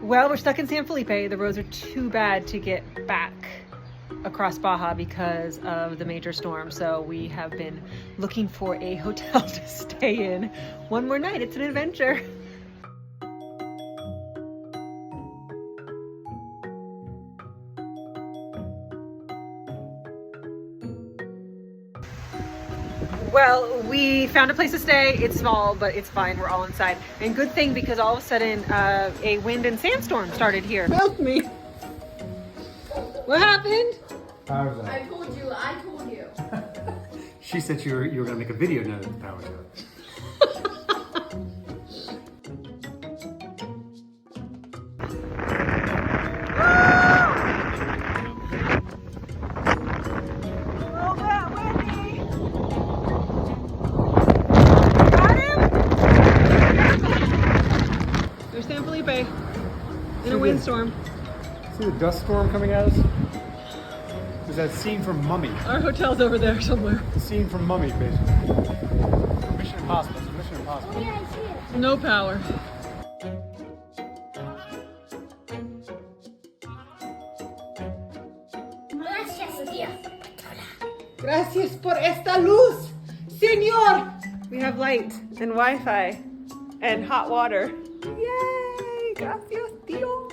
Well, we're stuck in San Felipe. The roads are too bad to get back across Baja because of the major storm. So we have been looking for a hotel to stay in one more night. It's an adventure. Well, we found a place to stay. It's small, but it's fine. We're all inside. And good thing, because all of a sudden a wind and sandstorm started here. Help me. What happened? Power's out. I told you. She said you were gonna make a video now that the power's out. There's San Felipe in a windstorm. See the dust storm coming at us? There's that scene from Mummy. Our hotel's over there somewhere. The scene from Mummy, basically. Mission Impossible. It's Mission Impossible. Oh yeah, I see it. No power. Gracias Dio. Gracias por esta luz, señor. We have light and Wi-Fi and hot water. Yay! Gracias Dio.